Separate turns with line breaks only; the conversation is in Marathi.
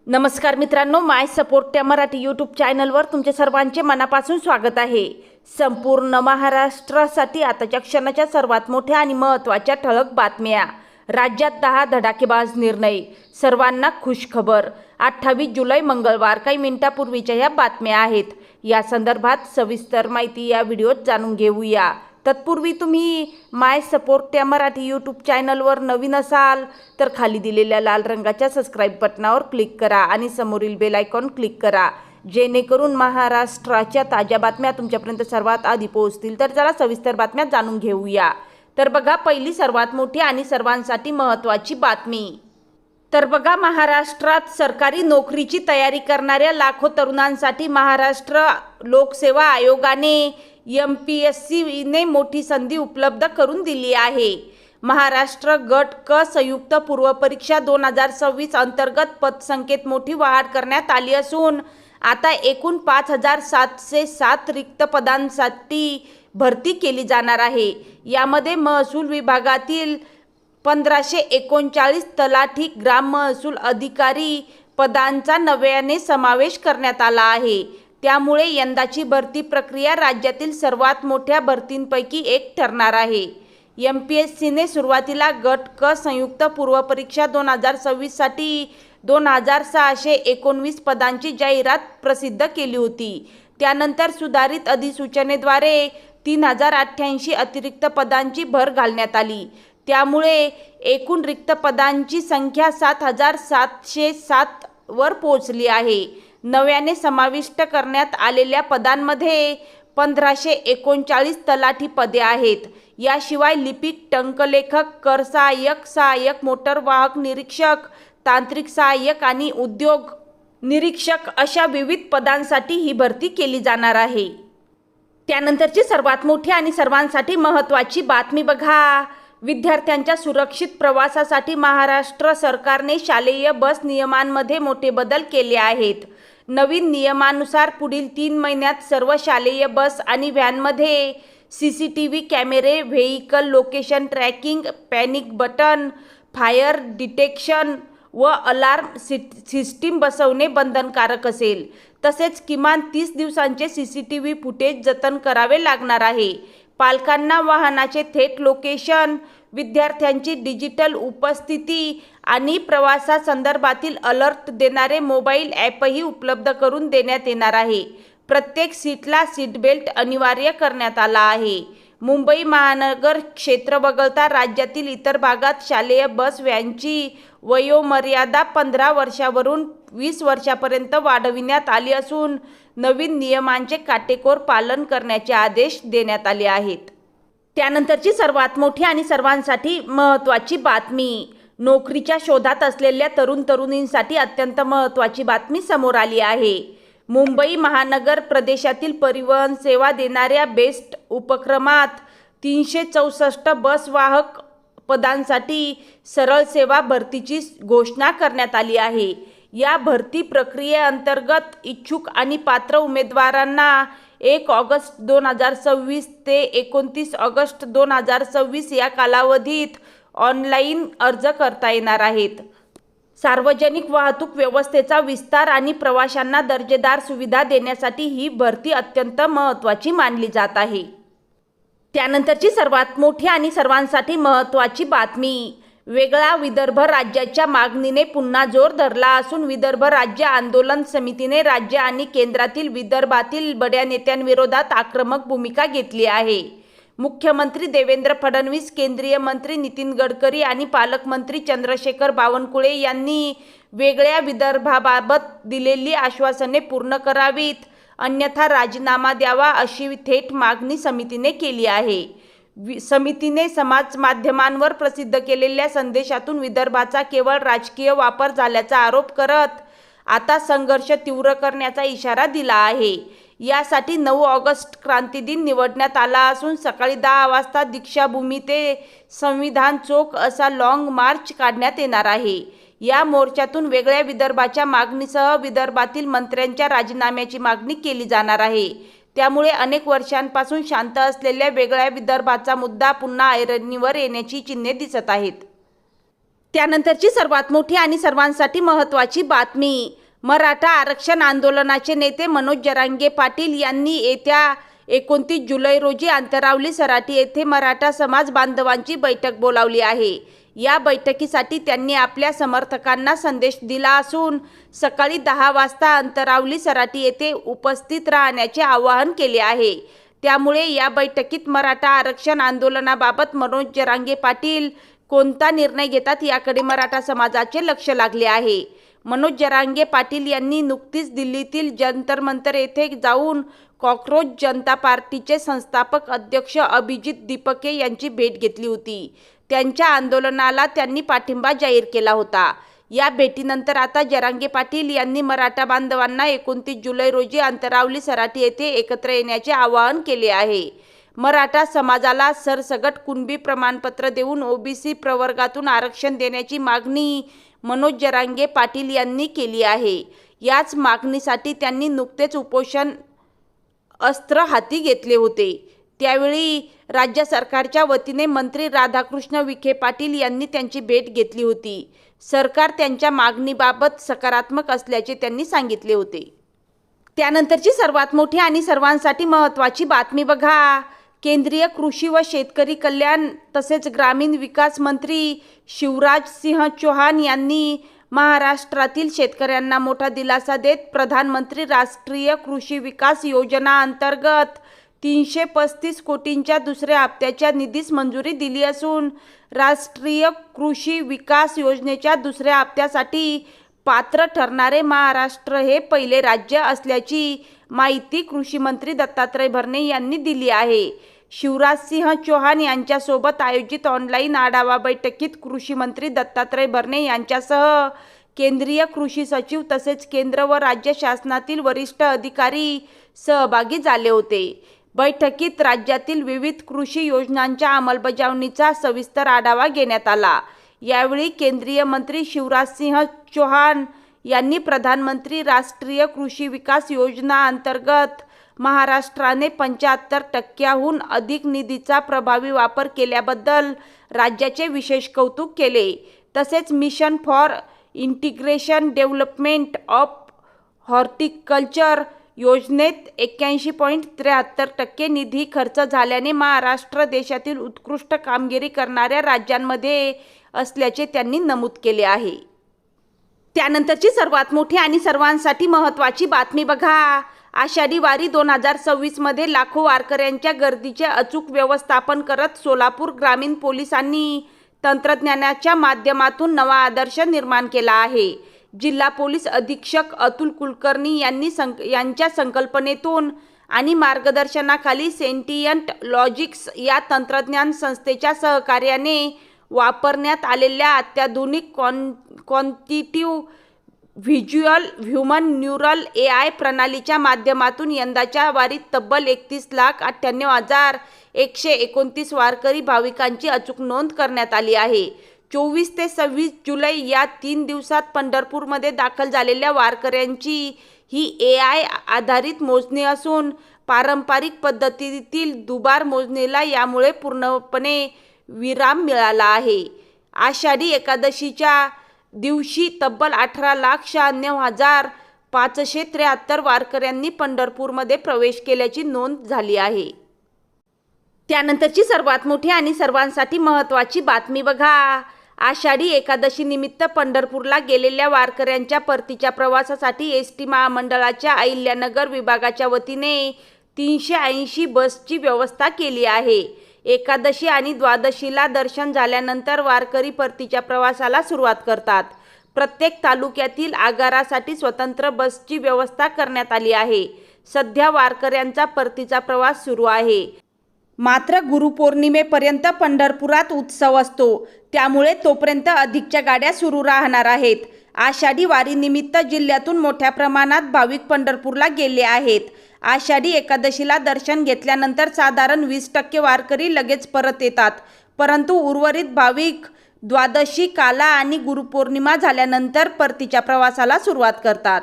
नमस्कार मित्रांनो, माय सपोर्ट त्या मराठी यूट्यूब चॅनलवर तुमचे सर्वांचे मनापासून स्वागत आहे। संपूर्ण महाराष्ट्रासाठी आताच्या क्षणाच्या सर्वात मोठ्या आणि महत्त्वाच्या ठळक बातम्या। राज्यात 10 धडाकेबाज निर्णय, सर्वांना खुशखबर। 28 जुलै मंगळवार, काही मिनिटांपूर्वीच्या या बातम्या आहेत। या संदर्भात सविस्तर माहिती या व्हिडिओत जाणून घेऊया। तत्पूर्वी तुम्ही माय सपोर्ट त्या मराठी यूट्यूब चॅनलवर नवीन असाल तर खाली दिलेल्या लाल रंगाच्या सबस्क्राईब बटनावर क्लिक करा आणि समोरील बेल आयकॉन क्लिक करा, जेणेकरून महाराष्ट्राच्या ताज्या बातम्या तुमच्यापर्यंत सर्वात आधी पोहोचतील। तर चला सविस्तर बातम्या जाणून घेऊया। तर बघा, पहिली सर्वात मोठी आणि सर्वांसाठी महत्त्वाची बातमी। तर बघा, महाराष्ट्रात सरकारी नोकरीची तयारी करणाऱ्या लाखो तरुणांसाठी महाराष्ट्र लोकसेवा आयोगाने MPSCने मोठी संधी उपलब्ध करून दिली आहे। महाराष्ट्र गट क संयुक्त पूर्व परीक्षा 2026 अंतर्गत पदसंख्येत मोठी वाढ करण्यात आली असून आता एकूण 5707 रिक्त पदांसाठी भरती केली जाणार आहे। यामध्ये महसूल विभागातील 1539 तलाठी, ग्राम महसूल अधिकारी पदांचा नव्याने समावेश करण्यात आला आहे। त्यामुळे यंदाची भरती प्रक्रिया राज्यातील सर्वात मोठ्या भरतींपैकी एक ठरणार आहे। MPSCने सुरुवातीला गट क संयुक्त पूर्व परीक्षा 2026 साठी 2619 पदांची जाहिरात प्रसिद्ध केली होती। त्यानंतर सुधारित अधिसूचनेद्वारे 3088 अतिरिक्त पदांची भर घालण्यात आली। त्यामुळे एकूण रिक्त पदांची संख्या 7707 वर पोहोचली आहे। नव्याने समाविष्ट करण्यात आलेल्या पदांमध्ये 1539 तलाठी पदे आहेत। याशिवाय लिपिक, टंकलेखक, कर सहाय्यक, सहाय्यक मोटर वाहक निरीक्षक, तांत्रिक सहाय्यक आणि उद्योग निरीक्षक अशा विविध पदांसाठी ही भरती केली जाणार आहे। त्यानंतरची सर्वात मोठी आणि सर्वांसाठी महत्त्वाची बातमी बघा। विद्यार्थ्यांच्या सुरक्षित प्रवासासाठी महाराष्ट्र सरकारने शालेय बस नियमांमध्ये मोठे बदल केले आहेत। नवीन नियमानुसार पुढील 3 महिन्यात सर्व शालेय बस आणि व्हॅनमध्ये CCTV कॅमेरे, vehicle location tracking, panic button, fire detection व अलार्म सिस्टीम बसवणे बंधनकारक असेल। तसेच किमान 30 दिवसांचे CCTV फुटेज जतन करावे लागणार आहे। पालकांना वाहनाचे थेट लोकेशन, विद्यार्थ्यांची डिजिटल उपस्थिती आणि प्रवासासंदर्भातील अलर्ट देणारे मोबाईल ॲपही उपलब्ध करून देण्यात येणार आहे। प्रत्येक सीटला सीट बेल्ट अनिवार्य करण्यात आला आहे। मुंबई महानगर क्षेत्र वगळता राज्यातील इतर भागात शालेय बस व्हॅनची वयोमर्यादा 15 वर्षावरून 20 वर्षापर्यंत वाढविण्यात आली असून नवीन नियमांचे काटेकोर पालन करण्याचे आदेश देण्यात आले आहेत। त्यानंतरची सर्वात मोठी आणि सर्वांसाठी महत्त्वाची बातमी। नोकरीच्या शोधात असलेल्या तरुण-तरुणींसाठी अत्यंत महत्त्वाची बातमी समोर आली आहे। मुंबई महानगर प्रदेशातील परिवहन सेवा देणाऱ्या बेस्ट उपक्रमात 364 बस वाहक पदांसाठी सरळ सेवा भरतीची घोषणा करण्यात आली आहे। या भरती प्रक्रियेअंतर्गत इच्छुक आणि पात्र उमेदवारांना 1 ऑगस्ट 2026 ते 29 ऑगस्ट 2026 या कालावधीत ऑनलाईन अर्ज करता येणार आहेत। सार्वजनिक वाहतूक व्यवस्थेचा विस्तार आणि प्रवाशांना दर्जेदार सुविधा देण्यासाठी ही भरती अत्यंत महत्त्वाची मानली जात आहे। त्यानंतरची सर्वात मोठी आणि सर्वांसाठी महत्त्वाची बातमी। वेगळा विदर्भ राज्याच्या मागणीने पुन्हा जोर धरला असून विदर्भ राज्य आंदोलन समितीने राज्य आणि केंद्रातील विदर्भातील बड्या नेत्यांविरोधात आक्रमक भूमिका घेतली आहे। मुख्यमंत्री देवेंद्र फडणवीस, केंद्रीय मंत्री नितीन गडकरी आणि पालकमंत्री चंद्रशेखर बावनकुळे यांनी वेगळ्या विदर्भाबाबत दिलेली आश्वासने पूर्ण करावीत, अन्यथा राजीनामा द्यावा अशी थेट मागणी समितीने केली आहे। समितीने समाज माध्यमांवर प्रसिद्ध केलेल्या संदेशातून विदर्भाचा केवळ राजकीय वापर झाल्याचा आरोप करत आता संघर्ष तीव्र करण्याचा इशारा दिला आहे। यासाठी 9 ऑगस्ट क्रांती दिन निवडण्यात आला असून सकाळी 10 वाजता दीक्षाभूमी ते संविधान चौक असा लॉंग मार्च काढण्यात येणार आहे। या मोर्चातून वेगळ्या विदर्भाच्या मागणीसह विदर्भातील मंत्र्यांच्या राजीनाम्याची मागणी केली जाणार आहे। त्यामुळे अनेक वर्षांपासून शांत असलेल्या वेगळ्या विदर्भाचा मुद्दा पुन्हा ऐरणीवर येण्याची चिन्हे दिसत आहेत। त्यानंतरची सर्वात मोठी आणि सर्वांसाठी महत्त्वाची बातमी. मराठा आरक्षण आंदोलनाचे नेते मनोज जरांगे पाटील यांनी येत्या 29 जुलै रोजी अंतरावली सराटी येथे मराठा समाज बांधवांची बैठक बोलावली आहे. या बैठकीसाठी त्यांनी आपल्या समर्थकांना संदेश दिला असून सकाळी 10 वाजता अंतरावली सराटी येथे उपस्थित राहण्याचे आवाहन केले आहे. त्यामुळे या बैठकीत मराठा आरक्षण आंदोलनाबाबत मनोज जरांगे पाटील कोणता निर्णय घेतात याकडे मराठा समाजाचे लक्ष लागले आहे. मनोज जरांगे पाटील यांनी नुकतीच दिल्लीतील जंतर मंतर येथे जाऊन कॉक्रोच जनता पार्टीचे संस्थापक अध्यक्ष अभिजित दीपके यांची भेट घेतली होती. त्यांच्या आंदोलनाला त्यांनी पाठिंबा जाहीर केला होता. या भेटीनंतर आता जरांगे पाटील यांनी मराठा बांधवांना 29 जुलै रोजी अंतरावली सराटी येथे एकत्र येण्याचे आवाहन केले आहे. मराठा समाजाला सरसकट कुणबी प्रमाणपत्र देऊन ओबीसी प्रवर्गातून आरक्षण देण्याची मागणी मनोज जरांगे पाटील यांनी केली आहे. याच मागणीसाठी त्यांनी नुकतेच उपोषण अस्त्र हाती घेतले होते. त्यावेळी राज्य सरकारच्या वतीने मंत्री राधाकृष्ण विखे पाटील यांनी त्यांची भेट घेतली होती. सरकार त्यांच्या मागणीबाबत सकारात्मक असल्याचे त्यांनी सांगितले होते. त्यानंतरची सर्वात मोठी आणि सर्वांसाठी महत्त्वाची बातमी बघा. केंद्रीय कृषी व शेतकरी कल्याण तसेच ग्रामीण विकास मंत्री शिवराज सिंह चौहान यांनी महाराष्ट्रातील शेतकऱ्यांना मोठा दिलासा देत प्रधानमंत्री राष्ट्रीय कृषी विकास योजना अंतर्गत 335 कोटींच्या दुसऱ्या हप्त्याच्या निधीस मंजुरी दिली असून राष्ट्रीय कृषी विकास योजनेच्या दुसऱ्या हप्त्यासाठी पात्र ठरणारे महाराष्ट्र हे पहिले राज्य असल्याची माहिती कृषी मंत्री दत्तात्रय भरणे यांनी दिली आहे. शिवराज सिंह चौहान यांच्यासोबत आयोजित ऑनलाईन आढावा बैठकीत कृषी मंत्री दत्तात्रय भरणे यांच्यासह केंद्रीय कृषी सचिव तसेच केंद्र व राज्य शासनातील वरिष्ठ अधिकारी सहभागी झाले होते. बैठकीत राज्यातील विविध कृषी योजनांच्या अंमलबजावणीचा सविस्तर आढावा घेण्यात आला. यावेळी केंद्रीय मंत्री शिवराज सिंह चौहान यांनी प्रधानमंत्री राष्ट्रीय कृषी विकास योजना अंतर्गत महाराष्ट्राने 75% अधिक निधीचा प्रभावी वापर केल्याबद्दल राज्याचे विशेष कौतुक केले. तसेच mission for integration development of horticulture योजनेत 81.73% निधी खर्च झाल्याने महाराष्ट्र देशातील उत्कृष्ट कामगिरी करणाऱ्या राज्यांमध्ये असल्याचे त्यांनी नमूद केले आहे. त्यानंतरची सर्वात मोठी आणि सर्वांसाठी महत्त्वाची बातमी बघा. आषाढी वारी 2026 मध्ये लाखो वारकऱ्यांच्या गर्दीचे अचूक व्यवस्थापन करत सोलापूर ग्रामीण पोलिसांनी तंत्रज्ञानाच्या माध्यमातून नवा आदर्श निर्माण केला आहे. जिल्हा पोलीस अधीक्षक अतुल कुलकर्णी यांच्या संकल्पनेतून आणि मार्गदर्शनाखाली सेंटियंट लॉजिक्स या तंत्रज्ञान संस्थेच्या सहकार्याने वापरण्यात आलेल्या अत्याधुनिक क्वांटिटिव्ह व्हिज्युअल ह्युमन न्यूरल AI प्रणालीच्या माध्यमातून यंदाच्या वारीत तब्बल 31,98,129 वारकरी भाविकांची अचूक नोंद करण्यात आली आहे. 24 ते 26 जुलै या 3 दिवसात पंढरपूरमध्ये दाखल झालेल्या वारकऱ्यांची ही AI आधारित मोजणी असून पारंपरिक पद्धतीतील दुबार मोजणीला यामुळे पूर्णपणे विराम मिळाला आहे. आषाढी एकादशीच्या दिवशी तब्बल 18,96,573 वारकऱ्यांनी पंढरपूरमध्ये प्रवेश केल्याची नोंद झाली आहे. त्यानंतरची सर्वात मोठी आणि सर्वांसाठी महत्त्वाची बातमी बघा. आषाढी एकादशी निमित्त पंढरपूरला गेलेल्या वारकऱ्यांच्या परतीच्या प्रवासासाठी एसटी महामंडळाच्या अहिल्यानगर विभागाच्या वतीने 380 बसची व्यवस्था केली आहे. एकादशी आणि द्वादशीला दर्शन झाल्यानंतर वारकरी परतीच्या प्रवासाला सुरुवात करतात. प्रत्येक तालुक्यातील आगारासाठी स्वतंत्र बसची व्यवस्था करण्यात आली आहे. सध्या वारकऱ्यांचा परतीचा प्रवास सुरू आहे. मात्र गुरुपौर्णिमेपर्यंत पंढरपुरात उत्सव असतो, त्यामुळे तोपर्यंत अधिकच्या गाड्या सुरू राहणार आहेत. आषाढी वारीनिमित्त जिल्ह्यातून मोठ्या प्रमाणात भाविक पंढरपूरला गेले आहेत. आषाढी एकादशीला दर्शन घेतल्यानंतर साधारण 20% वारकरी लगेच परत येतात, परंतु उर्वरित भाविक द्वादशी काला आणि गुरुपौर्णिमा झाल्यानंतर परतीच्या प्रवासाला सुरुवात करतात.